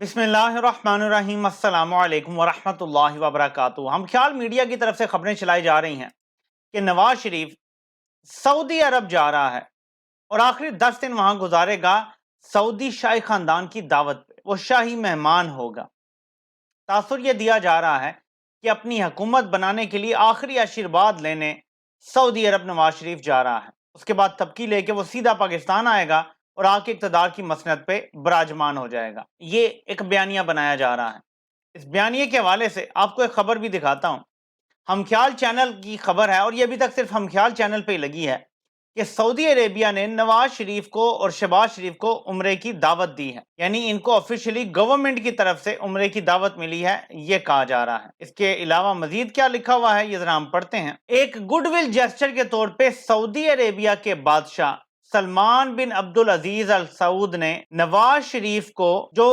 بسم اللہ الرحمن الرحیم السلام علیکم ورحمۃ اللہ وبرکاتہ۔ ہم خیال میڈیا کی طرف سے خبریں چلائی جا رہی ہیں کہ نواز شریف سعودی عرب جا رہا ہے اور آخری 10 دن وہاں گزارے گا سعودی شاہی خاندان کی دعوت پہ، وہ شاہی مہمان ہوگا۔ تاثر یہ دیا جا رہا ہے کہ اپنی حکومت بنانے کے لیے آخری آشیرواد لینے سعودی عرب نواز شریف جا رہا ہے۔ اس کے بعد تبکی لے کے وہ سیدھا پاکستان آئے گا اور آ کے اقتدار کی مسند پہ براجمان ہو جائے گا۔ یہ ایک بیانیہ بنایا جا رہا ہے۔ اس بیانیے کے حوالے سے آپ کو ایک خبر بھی دکھاتا ہوں۔ ہم خیال چینل کی خبر ہے اور یہ ابھی تک صرف ہم خیال چینل پہ ہی لگی ہے کہ سعودی عربیہ نے نواز شریف کو اور شہباز شریف کو عمرے کی دعوت دی ہے، یعنی ان کو آفیشلی گورنمنٹ کی طرف سے عمرے کی دعوت ملی ہے، یہ کہا جا رہا ہے۔ اس کے علاوہ مزید کیا لکھا ہوا ہے یہ ذرا ہم پڑھتے ہیں۔ ایک گڈ ول جیسچر کے طور پہ سعودی عربیہ کے بادشاہ سلمان بن عبدالعزیز ال سعود نے نواز شریف کو، جو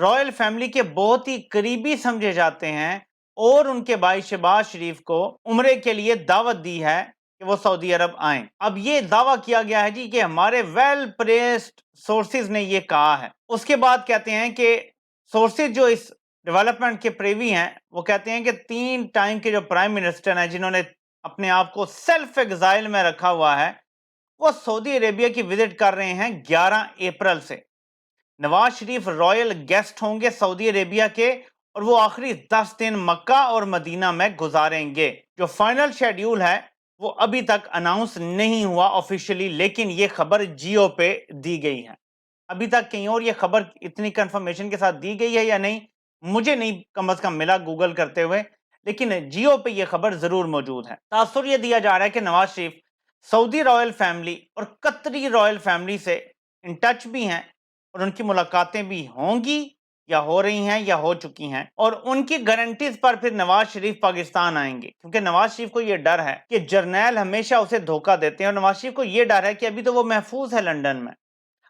رائل فیملی کے بہت ہی قریبی سمجھے جاتے ہیں، اور ان کے بھائی شہباز شریف کو عمرے کے لیے دعوت دی ہے کہ وہ سعودی عرب آئیں۔ اب یہ دعویٰ کیا گیا ہے جی کہ ہمارے ویل پریسڈ سورسز نے یہ کہا ہے۔ اس کے بعد کہتے ہیں کہ سورسز جو اس ڈیولپمنٹ کے پریوی ہیں وہ کہتے ہیں کہ 3 ٹائم کے جو پرائم منسٹر ہیں جنہوں نے اپنے آپ کو سیلف ایگزائل میں رکھا ہوا ہے، وہ سعودی عربیہ کی وزٹ کر رہے ہیں 11 اپریل سے۔ نواز شریف رائل گیسٹ ہوں گے سعودی عربیہ کے، اور وہ آخری 10 دن مکہ اور مدینہ میں گزاریں گے۔ جو فائنل شیڈیول ہے وہ ابھی تک اناؤنس نہیں ہوا آفیشلی، لیکن یہ خبر جیو پہ دی گئی ہے۔ ابھی تک کہیں اور یہ خبر اتنی کنفرمیشن کے ساتھ دی گئی ہے یا نہیں مجھے نہیں کم از کم ملا گوگل کرتے ہوئے، لیکن جیو پہ یہ خبر ضرور موجود ہے۔ تاثر یہ دیا جا رہا ہے کہ نواز شریف سعودی رائل فیملی اور قطری رائل فیملی سے ان ٹچ بھی ہیں، اور ان کی ملاقاتیں بھی ہوں گی یا ہو رہی ہیں یا ہو چکی ہیں، اور ان کی گارنٹیز پر پھر نواز شریف پاکستان آئیں گے، کیونکہ نواز شریف کو یہ ڈر ہے کہ جرنیل ہمیشہ اسے دھوکہ دیتے ہیں، اور نواز شریف کو یہ ڈر ہے کہ ابھی تو وہ محفوظ ہے لنڈن میں،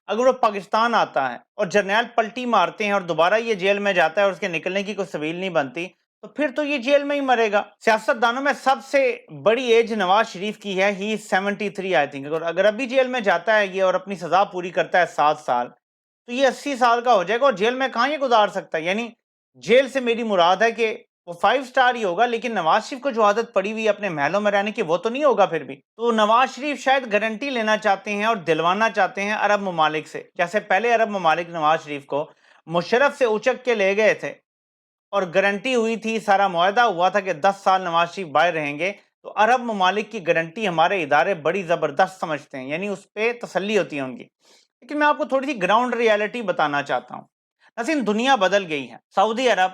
اگر وہ پاکستان آتا ہے اور جرنیل پلٹی مارتے ہیں اور دوبارہ یہ جیل میں جاتا ہے اور اس کے نکلنے کی کوئی سبیل نہیں بنتی، تو پھر تو یہ جیل میں ہی مرے گا۔ سیاست دانوں میں سب سے بڑی ایج نواز شریف کی ہے، ہی 73 آئی تھنک، اگر ابھی جیل میں جاتا ہے یہ اور اپنی سزا پوری کرتا ہے 7 سال، تو یہ 80 سال کا ہو جائے گا، اور جیل میں کہاں یہ گزار سکتا ہے؟ یعنی جیل سے میری مراد ہے کہ وہ 5 سٹار ہی ہوگا، لیکن نواز شریف کو جو عادت پڑی ہوئی ہے اپنے محلوں میں رہنے کی وہ تو نہیں ہوگا پھر بھی۔ تو نواز شریف شاید گارنٹی لینا چاہتے ہیں اور دلوانا چاہتے ہیں عرب ممالک سے، جیسے پہلے عرب ممالک نواز شریف کو مشرف سے اچک کے لے گئے تھے اور گارنٹی ہوئی تھی، سارا معاہدہ ہوا تھا کہ 10 سال نواز شریف باہر رہیں گے، تو عرب ممالک کی گارنٹی ہمارے ادارے بڑی زبردست سمجھتے ہیں، یعنی اس پہ تسلی ہوتی ہے ان کی۔ لیکن میں آپ کو تھوڑی سی گراؤنڈ ریالٹی بتانا چاہتا ہوں۔ ناظرین، دنیا بدل گئی ہے، سعودی عرب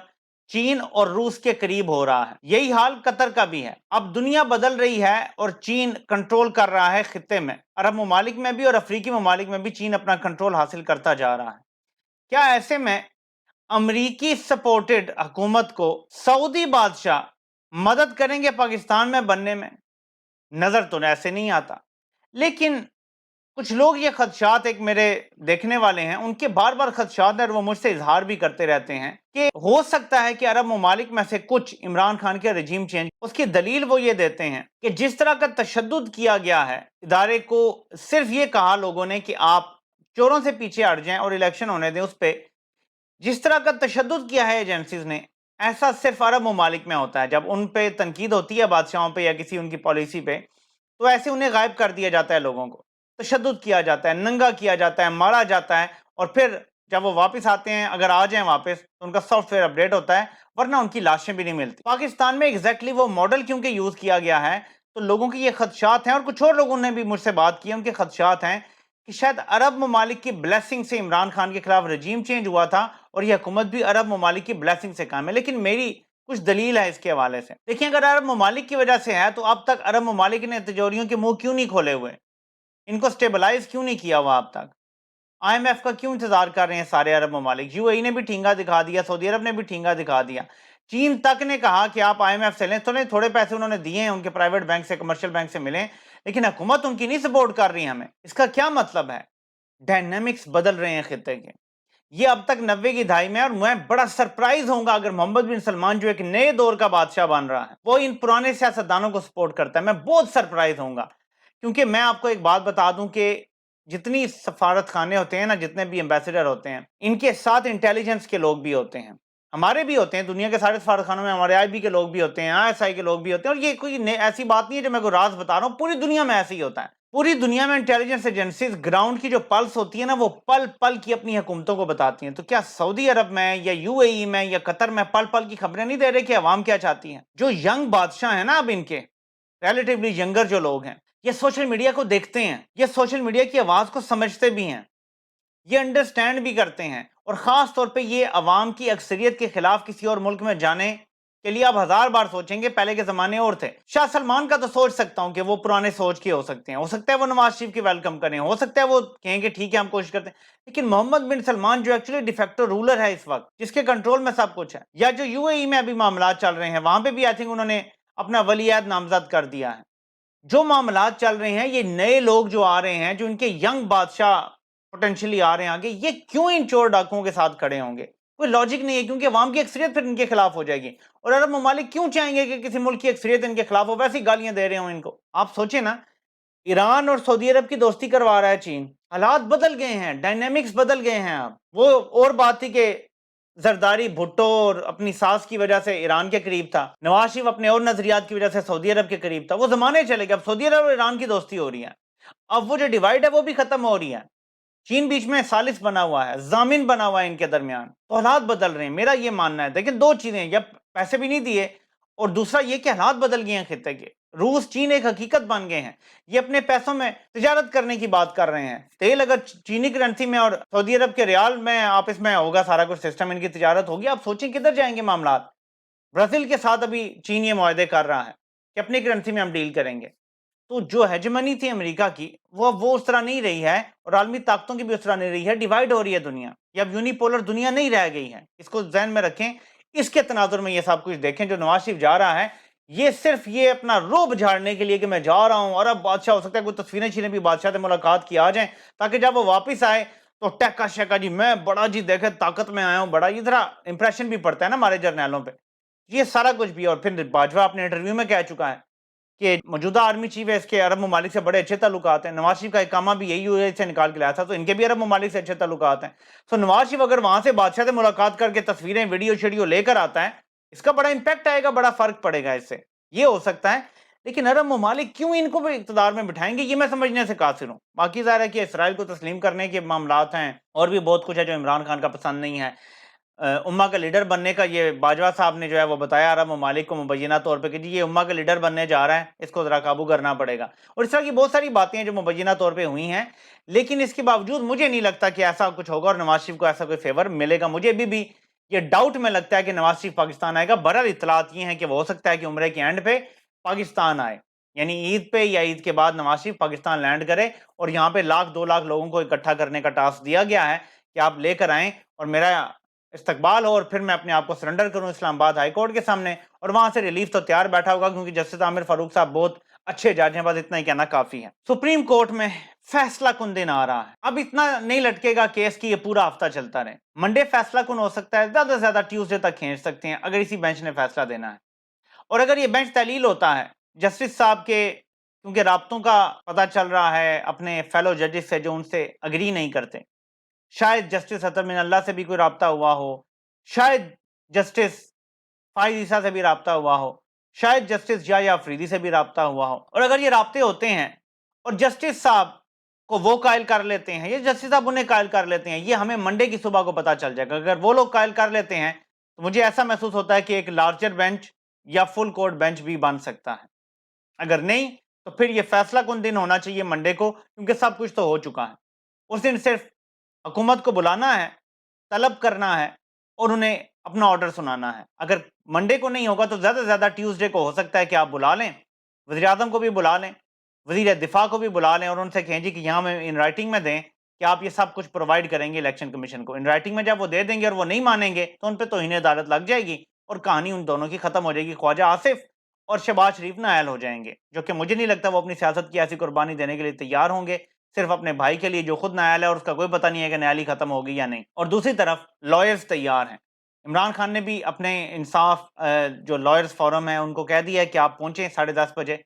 چین اور روس کے قریب ہو رہا ہے، یہی حال قطر کا بھی ہے۔ اب دنیا بدل رہی ہے اور چین کنٹرول کر رہا ہے خطے میں، عرب ممالک میں بھی اور افریقی ممالک میں بھی چین اپنا کنٹرول حاصل کرتا جا رہا ہے۔ کیا ایسے میں امریکی سپورٹڈ حکومت کو سعودی بادشاہ مدد کریں گے پاکستان میں بننے میں؟ نظر تو ایسے نہیں آتا، لیکن کچھ لوگ یہ خدشات، ایک میرے دیکھنے والے ہیں ان کے بار بار خدشات ہیں اور وہ مجھ سے اظہار بھی کرتے رہتے ہیں کہ ہو سکتا ہے کہ عرب ممالک میں سے کچھ عمران خان کے رجیم چینج، اس کی دلیل وہ یہ دیتے ہیں کہ جس طرح کا تشدد کیا گیا ہے ادارے کو، صرف یہ کہا لوگوں نے کہ آپ چوروں سے پیچھے ہٹ جائیں اور الیکشن ہونے دیں، اس پہ جس طرح کا تشدد کیا ہے ایجنسیز نے، ایسا صرف عرب ممالک میں ہوتا ہے۔ جب ان پہ تنقید ہوتی ہے بادشاہوں پہ یا کسی ان کی پالیسی پہ، تو ایسے انہیں غائب کر دیا جاتا ہے، لوگوں کو تشدد کیا جاتا ہے، ننگا کیا جاتا ہے، مارا جاتا ہے، اور پھر جب وہ واپس آتے ہیں، اگر آ جائیں واپس، تو ان کا سافٹ ویئر اپڈیٹ ہوتا ہے، ورنہ ان کی لاشیں بھی نہیں ملتی۔ پاکستان میں ایگزیکٹلی وہ ماڈل کیونکہ یوز کیا گیا ہے، تو لوگوں کی یہ خدشات ہیں، اور کچھ اور لوگوں نے بھی مجھ سے بات کی، ان کے خدشات ہیں کہ شاید عرب ممالک کی بلیسنگ سے عمران خان کے خلاف رجیم چینج ہوا تھا، اور یہ حکومت بھی عرب ممالک کی بلیسنگ سے کام ہے۔ لیکن میری کچھ دلیل ہے اس کے حوالے سے۔ دیکھیں، اگر عرب ممالک کی وجہ سے ہے تو اب تک عرب ممالک نے تجوریوں کے منہ کیوں نہیں کھولے ہوئے؟ ان کو سٹیبلائز کیوں نہیں کیا ہوا اب تک؟ آئی ایم ایف کا کیوں انتظار کر رہے ہیں سارے عرب ممالک؟ یو اے ای نے بھی ٹھینگا دکھا دیا، سعودی عرب نے بھی ٹھینگا دکھا دیا، چین تک نے کہا کہ آپ آئی ایم ایف سے لیں، تھوڑے پیسے انہوں نے دیے ہیں ان کے پرائیویٹ بینک سے، کمرشل بینک سے ملیں، لیکن حکومت ان کی نہیں سپورٹ کر رہی ہمیں۔ اس کا کیا مطلب ہے؟ ڈائنامکس بدل رہے ہیں خطے کے۔ یہ اب تک 90 کی دہائی میں، اور میں بڑا سرپرائز ہوں گا اگر محمد بن سلمان جو ایک نئے دور کا بادشاہ بن رہا ہے وہ ان پرانے سیاستدانوں کو سپورٹ کرتا ہے، میں بہت سرپرائز ہوں گا، کیونکہ میں آپ کو ایک بات بتا دوں کہ جتنی سفارت خانے ہوتے ہیں نا، جتنے بھی ایمبیسڈر ہوتے ہیں، ان کے ساتھ انٹیلیجنس کے لوگ بھی ہوتے ہیں، ہمارے بھی ہوتے ہیں، دنیا کے سارے سفارت خانوں میں ہمارے آئی بی کے لوگ بھی ہوتے ہیں، ISI کے لوگ بھی ہوتے ہیں، اور یہ کوئی ایسی بات نہیں ہے جو میں کوئی راز بتا رہا ہوں، پوری دنیا میں ایسے ہی ہوتا ہے۔ پوری دنیا میں انٹیلیجنس ایجنسیز گراؤنڈ کی جو پلس ہوتی ہے نا، وہ پل پل کی اپنی حکومتوں کو بتاتی ہیں۔ تو کیا سعودی عرب میں یا UAE میں یا قطر میں پل پل کی خبریں نہیں دے رہے کہ عوام کیا چاہتی ہیں؟ جو ینگ بادشاہ ہیں نا اب ان کے ریلیٹیولی ینگر جو لوگ ہیں، یہ سوشل میڈیا کو دیکھتے ہیں، یہ سوشل میڈیا کی آواز کو سمجھتے بھی ہیں، یہ انڈرسٹینڈ بھی کرتے ہیں، اور خاص طور پہ یہ عوام کی اکثریت کے خلاف کسی اور ملک میں جانے کے لیے آپ 1000 بار سوچیں گے۔ پہلے کے زمانے اور تھے، شاہ سلمان کا تو سوچ سکتا ہوں کہ وہ پرانے سوچ کے ہو سکتے ہیں، ہو سکتا ہے وہ نواز شریف کی ویلکم کریں، ہو سکتا ہے وہ کہیں کہ ٹھیک ہے ہم کوشش کرتے ہیں، لیکن محمد بن سلمان جو ایکچولی ڈیفیکٹو رولر ہے اس وقت، جس کے کنٹرول میں سب کچھ ہے، یا جو UAE میں ابھی معاملات چل رہے ہیں، وہاں پہ بھی آئی تھنک انہوں نے اپنا ولی عہد نامزد کر دیا ہے۔ جو معاملات چل رہے ہیں، یہ نئے لوگ جو آ رہے ہیں، جو ان کے ینگ بادشاہ پوٹینشلی آ رہے ہیں آگے، یہ کیوں ان چور ڈاکوؤں کے ساتھ کھڑے ہوں گے؟ کوئی لاجک نہیں ہے، کیونکہ عوام کی اکثریت پھر ان کے خلاف ہو جائے گی، اور عرب ممالک کیوں چاہیں گے کہ کسی ملک کی اکثریت ان کے خلاف ہو، ویسی گالیاں دے رہے ہوں ان کو۔ آپ سوچیں نا، ایران اور سعودی عرب کی دوستی کروا رہا ہے چین، حالات بدل گئے ہیں، ڈائنامکس بدل گئے ہیں۔ اب وہ اور بات تھی کہ زرداری بھٹو اور اپنی ساس کی وجہ سے ایران کے قریب تھا، نواز شریف اپنے اور نظریات کی وجہ سے سعودی عرب کے قریب تھا، وہ زمانے چلے گئے، اب سعودی عرب اور ایران کی دوستی ہو رہی ہے، اب وہ جو ڈیوائیڈ ہے وہ بھی ختم ہو رہی ہے، چین بیچ میں ثالث بنا ہوا ہے، ضامن بنا ہوا ہے ان کے درمیان، تو حالات بدل رہے ہیں، میرا یہ ماننا ہے۔ لیکن دو چیزیں، یا پیسے بھی نہیں دیے، اور دوسرا یہ کہ حالات بدل گئے ہیں خطے کے، روس چین ایک حقیقت بن گئے ہیں، یہ اپنے پیسوں میں تجارت کرنے کی بات کر رہے ہیں، تیل اگر چینی کرنسی میں اور سعودی عرب کے ریال میں آپس میں ہوگا، سارا کچھ سسٹم ان کی تجارت ہوگی، آپ سوچیں کدھر جائیں گے معاملات۔ برازیل کے ساتھ ابھی چین یہ معاہدے کر رہا ہے کہ اپنی کرنسی میں ہم ڈیل کریں گے، تو جو ہیجمنی تھی امریکہ کی، وہ اس طرح نہیں رہی ہے، اور عالمی طاقتوں کی بھی اس طرح نہیں رہی ہے، ڈیوائیڈ ہو رہی ہے دنیا، یہ اب یونیپولر دنیا نہیں رہ گئی ہے، اس کو ذہن میں رکھیں۔ اس کے تناظر میں یہ سب کچھ دیکھیں، جو نواز شریف جا رہا ہے، یہ صرف یہ اپنا روب جھاڑنے کے لیے کہ میں جا رہا ہوں، عرب بادشاہ، ہو سکتا ہے کوئی تصویریں چھینیں بھی بادشاہ سے ملاقات کی آ جائیں، تاکہ جب وہ واپس آئے تو ٹیکا شیکا جی میں بڑا، جی دیکھے طاقت میں آیا ہوں بڑا، یہ ذرا امپریشن بھی پڑتا ہے نا ہمارے جرنیلوں پہ، یہ سارا کچھ بھی ہے۔ اور پھر باجوہ اپنے انٹرویو میں کہہ چکا ہے کہ موجودہ آرمی چیف ہے، اس کے عرب ممالک سے بڑے اچھے تعلقات ہیں، نواز شریف کا اقامہ بھی یہی UAE سے نکال کے لایا تھا، تو ان کے بھی عرب ممالک سے اچھے تعلقات ہیں، تو نواز شریف اگر وہاں سے بادشاہ سے ملاقات کر کے تصویریں ویڈیو شیڈیو لے کر آتا ہے، اس کا بڑا امپیکٹ آئے گا، بڑا فرق پڑے گا اس سے، یہ ہو سکتا ہے۔ لیکن عرب ممالک کیوں ان کو بھی اقتدار میں بٹھائیں گے، یہ میں سمجھنے سے قاصر ہوں۔ باقی ظاہر ہے کہ اسرائیل کو تسلیم کرنے کے معاملات ہیں، اور بھی بہت کچھ ہے جو عمران خان کا پسند نہیں ہے۔ امہ کا لیڈر بننے کا یہ باجوہ صاحب نے جو ہے وہ بتایا عرب ممالک کو مبینہ طور پہ کہ جی یہ امہ کا لیڈر بننے جا رہا ہے، اس کو ذرا قابو کرنا پڑے گا، اور اس طرح کی بہت ساری باتیں ہیں جو مبینہ طور پہ ہوئی ہیں، لیکن اس کے باوجود مجھے نہیں لگتا کہ ایسا کچھ ہوگا اور نواز شریف کو ایسا کوئی فیور ملے گا۔ مجھے ابھی بھی یہ ڈاؤٹ میں لگتا ہے کہ نواز شریف پاکستان آئے گا۔ بہرحال اطلاعات یہ ہیں کہ وہ ہو سکتا ہے کہ عمرے کے اینڈ پہ پاکستان آئے، یعنی عید پہ یا عید کے بعد نواز شریف پاکستان لینڈ کرے، اور یہاں پہ 1,00,000 2,00,000 لوگوں کو اکٹھا کرنے کا ٹاسک دیا گیا ہے کہ آپ لے کر آئیں اور میرا استقبال ہو، اور پھر میں اپنے آپ کو سرنڈر کروں اسلام آباد ہائی کورٹ کے سامنے، اور وہاں سے ریلیف تو تیار بیٹھا ہوگا، کیونکہ جسٹس عامر فاروق صاحب بہت اچھے جج ہیں، بس اتنا ہی کہنا کافی ہے۔ سپریم کورٹ میں فیصلہ کن دن آ رہا ہے، اب اتنا نہیں لٹکے گا کیس کی یہ پورا ہفتہ چلتا رہے، منڈے فیصلہ کن ہو سکتا ہے، زیادہ سے زیادہ ٹیوزڈے تک کھینچ سکتے ہیں اگر اسی بینچ نے فیصلہ دینا ہے، اور اگر یہ بینچ تحلیل ہوتا ہے جسٹس صاحب کے، کیونکہ رابطوں کا پتہ چل رہا ہے اپنے فیلو ججز سے جو ان سے اگری نہیں کرتے، شاید جسٹس اطہر من اللہ سے بھی کوئی رابطہ ہوا ہو، شاید جسٹس فائز عیسیٰ سے بھی رابطہ ہوا ہو، شاید جسٹس یحییٰ افریدی سے بھی رابطہ ہوا ہو، اور اگر یہ رابطے ہوتے ہیں اور جسٹس صاحب کو وہ قائل کر لیتے ہیں، یہ جسٹس صاحب انہیں قائل کر لیتے ہیں، یہ ہمیں منڈے کی صبح کو پتہ چل جائے گا۔ اگر وہ لوگ قائل کر لیتے ہیں تو مجھے ایسا محسوس ہوتا ہے کہ ایک لارجر بینچ یا فل کورٹ بینچ بھی بن سکتا ہے، اگر نہیں تو پھر یہ فیصلہ کن دن ہونا چاہیے منڈے کو، کیونکہ سب کچھ تو ہو چکا ہے، اس دن صرف حکومت کو بلانا ہے، طلب کرنا ہے، اور انہیں اپنا آرڈر سنانا ہے۔ اگر منڈے کو نہیں ہوگا تو زیادہ سے زیادہ ٹیوزڈے کو ہو سکتا ہے کہ آپ بلا لیں، وزیر اعظم کو بھی بلا لیں، وزیر دفاع کو بھی بلا لیں، اور ان سے کہیں جی کہ یہاں میں ان رائٹنگ میں دیں کہ آپ یہ سب کچھ پرووائڈ کریں گے الیکشن کمیشن کو۔ ان رائٹنگ میں جب وہ دے دیں گے اور وہ نہیں مانیں گے تو ان پہ توہین عدالت لگ جائے گی، اور کہانی ان دونوں کی ختم ہو جائے گی، خواجہ آصف اور شہباز شریف نااہل ہو جائیں گے، جو کہ مجھے نہیں لگتا وہ اپنی سیاست کی ایسی قربانی دینے کے لیے تیار ہوں گے، صرف اپنے بھائی کے لیے جو خود نااہل ہے اور اس کا کوئی پتہ نہیں ہے کہ نااہلی ختم ہوگی یا نہیں۔ اور دوسری طرف لائرز تیار ہیں، عمران خان نے بھی اپنے انصاف جو لائرز فورم ہے ان کو کہہ دیا ہے کہ آپ پہنچیں 10:30 بجے،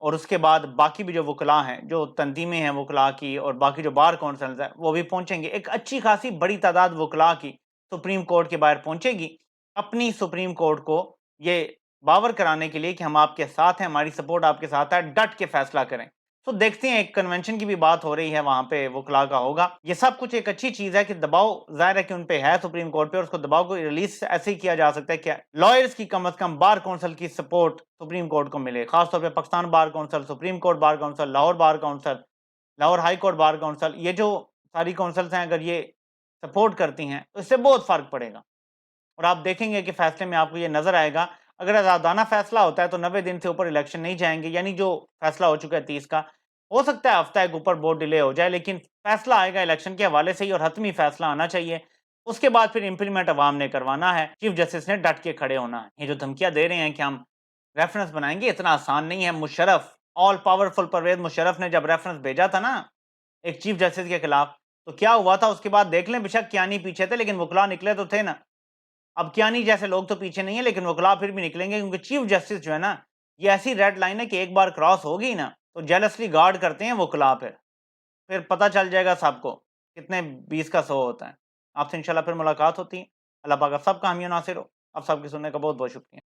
اور اس کے بعد باقی بھی جو وکلاء ہیں، جو تنظیمیں ہیں وکلاء کی، اور باقی جو بار کونسلز ہیں وہ بھی پہنچیں گے. ایک اچھی خاصی بڑی تعداد وکلاء کی سپریم کورٹ کے باہر پہنچے گی، اپنی سپریم کورٹ کو یہ باور کرانے کے لیے کہ ہم آپ کے ساتھ ہیں، ہماری سپورٹ آپ کے ساتھ ہے، ڈٹ کے فیصلہ کریں. تو دیکھتے ہیں، ایک کنونشن کی بھی بات ہو رہی ہے وہاں پہ وکلاء کا ہوگا. یہ سب کچھ ایک اچھی چیز ہے کہ دباؤ ظاہر ہے کہ ان پہ ہے سپریم کورٹ پہ، اور اس کو دباؤ کو ریلیز ایسے ہی کیا جا سکتا ہے کہ لائرز کی کم از کم بار کونسل کی سپورٹ سپریم کورٹ کو ملے، خاص طور پہ Pakistan bar council, supreme court bar council, Lahore bar council, Lahore high court bar council. یہ جو ساری کونسلز ہیں اگر یہ سپورٹ کرتی ہیں تو اس سے بہت فرق پڑے گا. اور آپ دیکھیں گے کہ فیصلے میں آپ کو یہ نظر آئے گا، اگر آزادانہ فیصلہ ہوتا ہے تو 90 دن سے اوپر الیکشن نہیں جائیں گے. یعنی جو فیصلہ ہو چکا ہے 30 کا، ہو سکتا ہے ہفتہ ایک اوپر بہت ڈیلے ہو جائے، لیکن فیصلہ آئے گا الیکشن کے حوالے سے ہی، اور حتمی فیصلہ آنا چاہیے. اس کے بعد پھر امپلیمنٹ عوام نے کروانا ہے، چیف جسٹس نے ڈٹ کے کھڑے ہونا ہے. یہ جو دھمکیاں دے رہے ہیں کہ ہم ریفرنس بنائیں گے، اتنا آسان نہیں ہے. مشرف، آل پاورفل پرویز مشرف نے جب ریفرنس بھیجا تھا نا ایک چیف جسٹس کے خلاف، تو کیا ہوا تھا اس کے بعد دیکھ لیں. بے شک کیانی پیچھے تھے لیکن وکلاء نکلے تو تھے نا. اب کیانی جیسے لوگ تو پیچھے نہیں ہیں، لیکن وکلاء پھر بھی نکلیں گے، کیونکہ چیف جسٹس جو ہے نا، یہ ایسی ریڈ لائن ہے کہ ایک بار کراس ہوگی نا تو جیلسلی گارڈ کرتے ہیں وکلاء پھر پتہ چل جائے گا سب کو کتنے 20 کا 100 ہوتا ہے. آپ سے انشاءاللہ پھر ملاقات ہوتی ہے. اللہ پاک آپ سب کا حامی و ناصر ہو. آپ سب کی سننے کا بہت بہت شکریہ.